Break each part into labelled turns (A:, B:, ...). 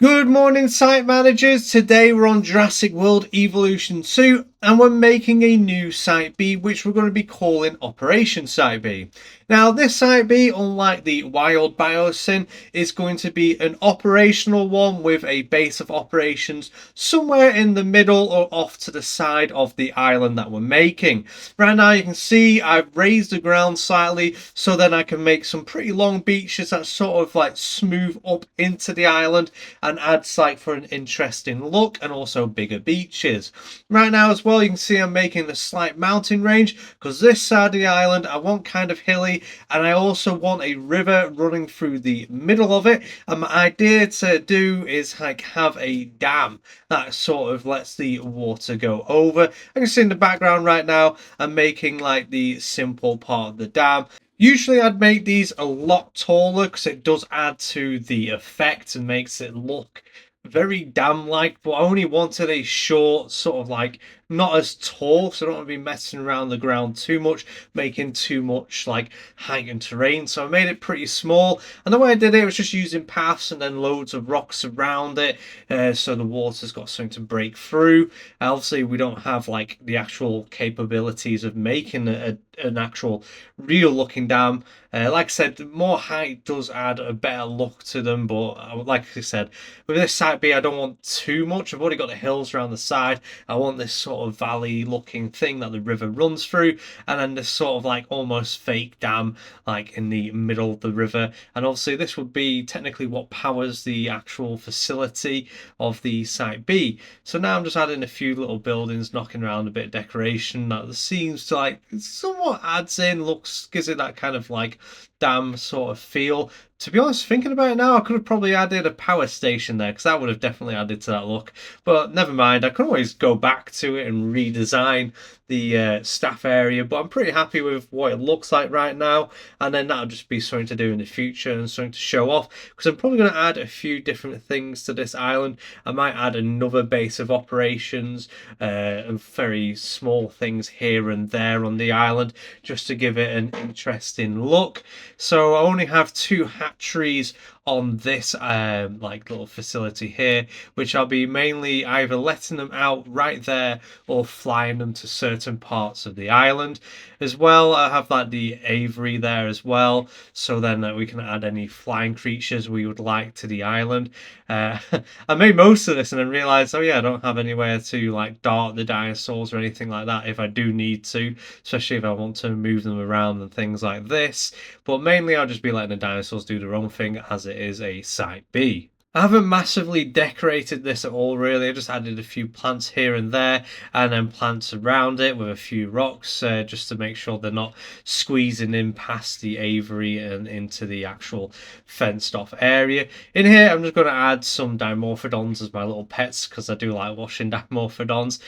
A: Good morning, site managers. Today we're on Jurassic World Evolution 2 and we're making a new Site B, which we're going to be calling Operation Site B. Now, this Site B, unlike the Wild Biosyn, is going to be an operational one with a base of operations somewhere in the middle or off to the side of the island that we're making. Right now, you can see I've raised the ground slightly so then I can make some pretty long beaches that sort of like smooth up into the island and adds like for an interesting look and also bigger beaches. Right now as well, you can see I'm making a slight mountain range because this side of the island I want kind of hilly, and I also want a river running through the middle of it. And my idea to do is like have a dam that sort of lets the water go over. I can see in the background right now I'm making like the simple part of the dam. Usually I'd make these a lot taller because it does add to the effect and makes it look very dam-like, but I only wanted a short, sort of like not as tall, so I don't want to be messing around the ground too much, making too much like height and terrain. So I made it pretty small, and the way I did it was just using paths and then loads of rocks around it, so the water's got something to break through. Obviously, we don't have like the actual capabilities of making an actual real looking dam. Like I said, more height does add a better look to them, but like I said, with this Site B, I don't want too much. I've already got the hills around the side. I want this sort of valley looking thing that the river runs through, and then this sort of like almost fake dam like in the middle of the river. And obviously this would be technically what powers the actual facility of the Site B. So now I'm just adding a few little buildings, knocking around a bit of decoration that seems to like somewhat adds in, looks, gives it that kind of like dam sort of feel. To be honest, thinking about it now, I could have probably added a power station there because that would have definitely added to that look. But never mind, I can always go back to it and redesign the staff area. But I'm pretty happy with what it looks like right now. And then that'll just be something to do in the future and something to show off, because I'm probably going to add a few different things to this island. I might add another base of operations and very small things here and there on the island just to give it an interesting look. So I only have two hatcheries on this like little facility here, which I'll be mainly either letting them out right there or flying them to certain parts of the island. As well, I have like the aviary there as well, so then we can add any flying creatures we would like to the island. uh, I made most of this and then realized, oh yeah, I don't have anywhere to like dart the dinosaurs or anything like that if I do need to, especially if I want to move them around and things like this. But mainly I'll just be letting the dinosaurs do their own thing as it is a Site B. I haven't massively decorated this at all, really. I just added a few plants here and there, and then plants around it with a few rocks, just to make sure they're not squeezing in past the aviary and into the actual fenced off area. In here, I'm just going to add some Dimorphodons as my little pets, because I do like watching Dimorphodons.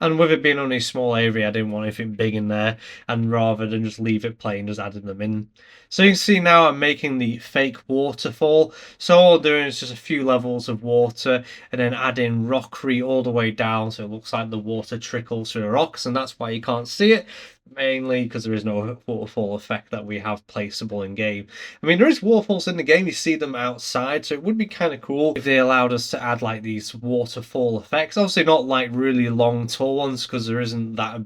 A: And with it being only a small area, I didn't want anything big in there, and rather than just leave it plain, just added them in. So you can see now I'm making the fake waterfall. So all I'm doing is just a few levels of water and then adding rockery all the way down, so it looks like the water trickles through the rocks, and that's why you can't see it. Mainly because there is no waterfall effect that we have placeable in game. I mean, there is waterfalls in the game, you see them outside, so it would be kind of cool if they allowed us to add like these waterfall effects. Obviously not like really long tall ones, because there isn't that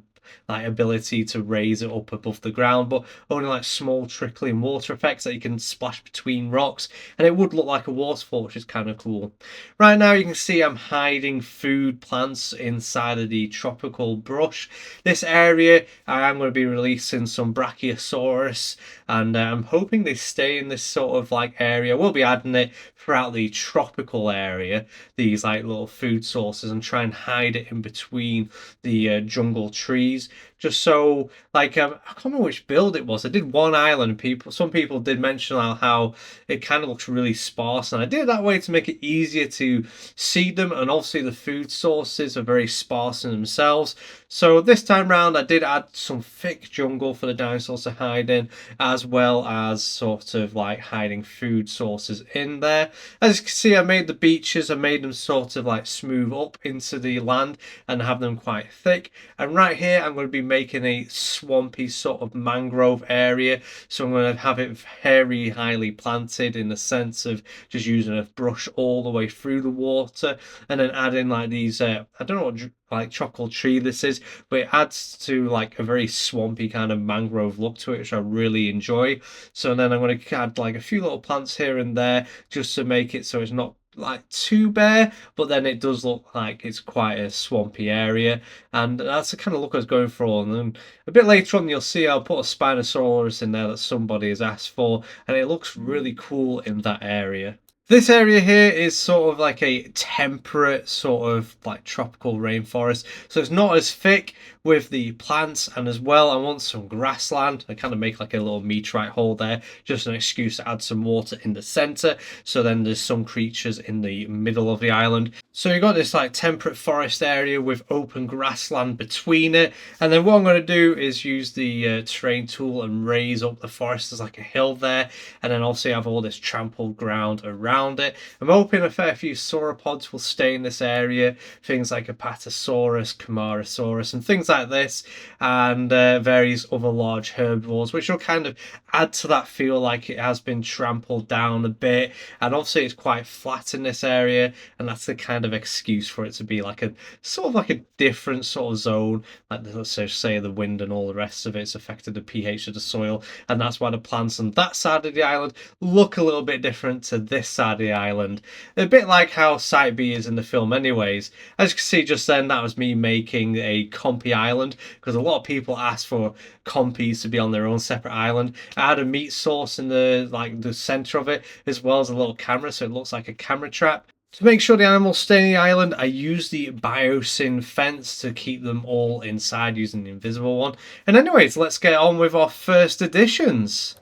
A: like ability to raise it up above the ground, but only like small trickling water effects that you can splash between rocks, and it would look like a waterfall, which is kind of cool. Right now you can see I'm hiding food plants inside of the tropical brush. This area I am going to be releasing some Brachiosaurus, and I'm hoping they stay in this sort of like area. We'll be adding it throughout the tropical area, these like little food sources, and try and hide it in between the jungle trees, just so like I can't remember which build it was. I did one island. Some people did mention how it kind of looks really sparse, and I did it that way to make it easier to see them. And obviously the food sources are very sparse in themselves. So this time round, I did add some thick jungle for the dinosaurs to hide in, as well as sort of like hiding food sources in there. As you can see, I made the beaches, I made them sort of like smooth up into the land and have them quite thick. And right here, I'm going to be making a swampy sort of mangrove area. So I'm going to have it very highly planted in the sense of just using a brush all the way through the water, and then adding like these, I don't know what like tropical tree this is, but it adds to like a very swampy kind of mangrove look to it, which I really enjoy. So then I'm going to add like a few little plants here and there just to make it so it's not like too bare, but then it does look like it's quite a swampy area, and that's the kind of look I was going for. And then a bit later on, you'll see I'll put a Spinosaurus in there that somebody has asked for, and it looks really cool in that area. This area here is sort of like a temperate sort of like tropical rainforest, so it's not as thick with the plants, and as well I want some grassland. I kind of make like a little meteorite hole there, just an excuse to add some water in the center, so then there's some creatures in the middle of the island. So you've got this like temperate forest area with open grassland between it, and then what I'm going to do is use the terrain tool and raise up the forest as like a hill there, and then also have all this trampled ground around it. I'm hoping a fair few sauropods will stay in this area, things like Apatosaurus, Camarasaurus, and things like this, and various other large herbivores, which will kind of add to that feel like it has been trampled down a bit. And obviously it's quite flat in this area, and that's the kind of excuse for it to be like a sort of like a different sort of zone, like let's say the wind and all the rest of it's affected the pH of the soil, and that's why the plants on that side of the island look a little bit different to this side of the island, a bit like how Site B is in the film anyways. As you can see just then, that was me making a compy island, because a lot of people ask for compies to be on their own separate island. I had a meat source in the center of it, as well as a little camera, so it looks like a camera trap. To make sure the animals stay in the island, I use the biosyn fence to keep them all inside using the invisible one. And anyways, let's get on with our first additions.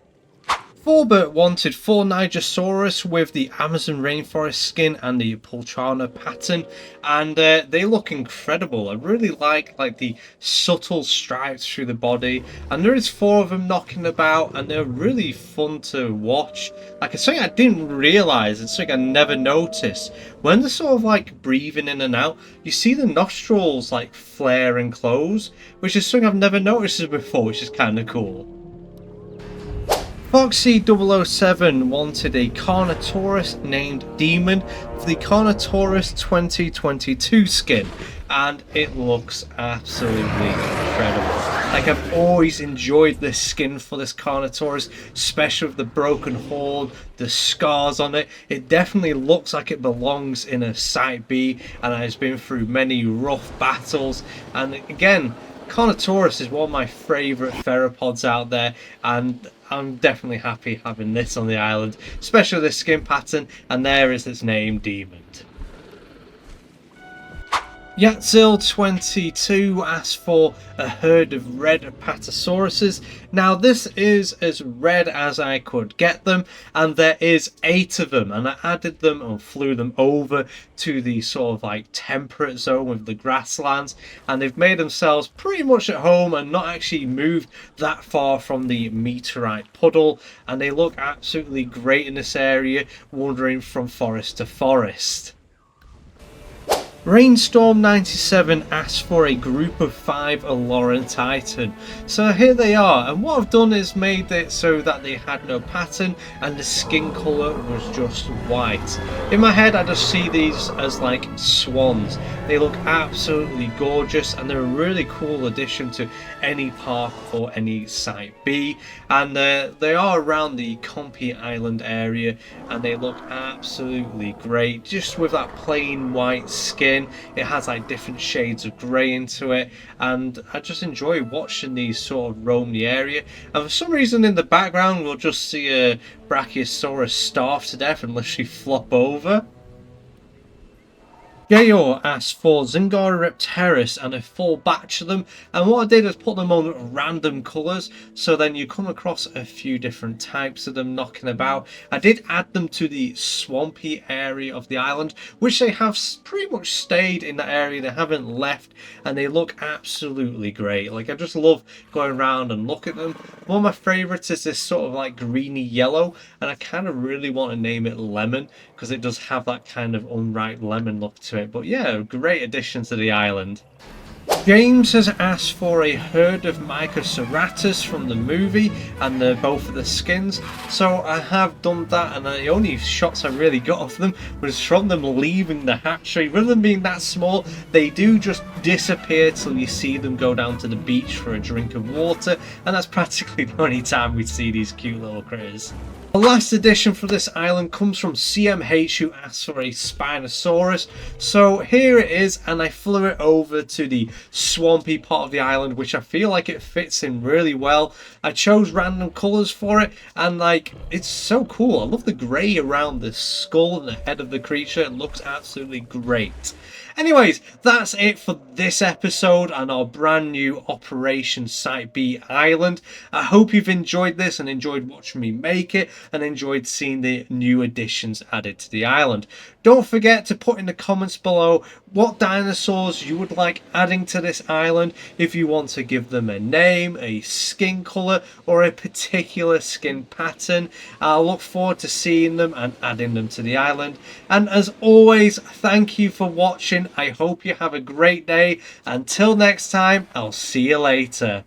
A: Forbert wanted 4 Nigersaurus with the Amazon rainforest skin and the Pultrana pattern, and they look incredible. I really like the subtle stripes through the body, and there is 4 of them knocking about, and they're really fun to watch. Like, it's something I didn't realise, it's something I never noticed. When they're sort of like breathing in and out, you see the nostrils like flare and close, which is something I've never noticed before, which is kind of cool. Foxy007 wanted a Carnotaurus named Demon for the Carnotaurus 2022 skin, and it looks absolutely incredible. Like, I've always enjoyed this skin for this Carnotaurus, especially with the broken horn, the scars on it. It definitely looks like it belongs in a Site B, and has been through many rough battles. And again, Carnotaurus is one of my favourite theropods out there, and I'm definitely happy having this on the island, especially with this skin pattern, and there is its name, Demon. Yatzil22 asked for a herd of red Apatosauruses. Now this is as red as I could get them, and there is 8 of them, and I added them and flew them over to the sort of like temperate zone with the grasslands, and they've made themselves pretty much at home and not actually moved that far from the meteorite puddle, and they look absolutely great in this area, wandering from forest to forest. Rainstorm97 asked for a group of 5 Aloran Titan. So here they are, and what I've done is made it so that they had no pattern and the skin colour was just white. In my head I just see these as like swans. They look absolutely gorgeous, and they're a really cool addition to any park or any Site B, and they are around the Compy Island area, and they look absolutely great just with that plain white skin. It has like different shades of grey into it, and I just enjoy watching these sort of roam the area. And for some reason in the background we'll just see a Brachiosaurus starve to death and literally flop over. Gayor asked for Zingaripteris and a full batch of them, and what I did is put them on random colours, so then you come across a few different types of them knocking about. I did add them to the swampy area of the island, which they have pretty much stayed in that area, they haven't left, and they look absolutely great. Like, I just love going around and look at them. One of my favourites is this sort of like greeny yellow, and I kind of really want to name it Lemon, because it does have that kind of unripe lemon look to it. But yeah, great addition to the island. James has asked for a herd of Microceratus from the movie and both of the skins, so I have done that, and the only shots I really got of them was from them leaving the hatchery. Rather than being that small, they do just disappear till you see them go down to the beach for a drink of water, and that's practically the only time we see these cute little critters. The last addition for this island comes from CMH, who asked for a Spinosaurus. So here it is, and I flew it over to the swampy part of the island, which I feel like it fits in really well. I chose random colours for it, and like, it's so cool. I love the grey around the skull and the head of the creature. It looks absolutely great. Anyways, that's it for this episode and our brand new Operation Site B Island. I hope you've enjoyed this and enjoyed watching me make it and enjoyed seeing the new additions added to the island. Don't forget to put in the comments below what dinosaurs you would like adding to this island, if you want to give them a name, a skin colour, or a particular skin pattern. I'll look forward to seeing them and adding them to the island. And as always, thank you for watching. I hope you have a great day. Until next time, I'll see you later.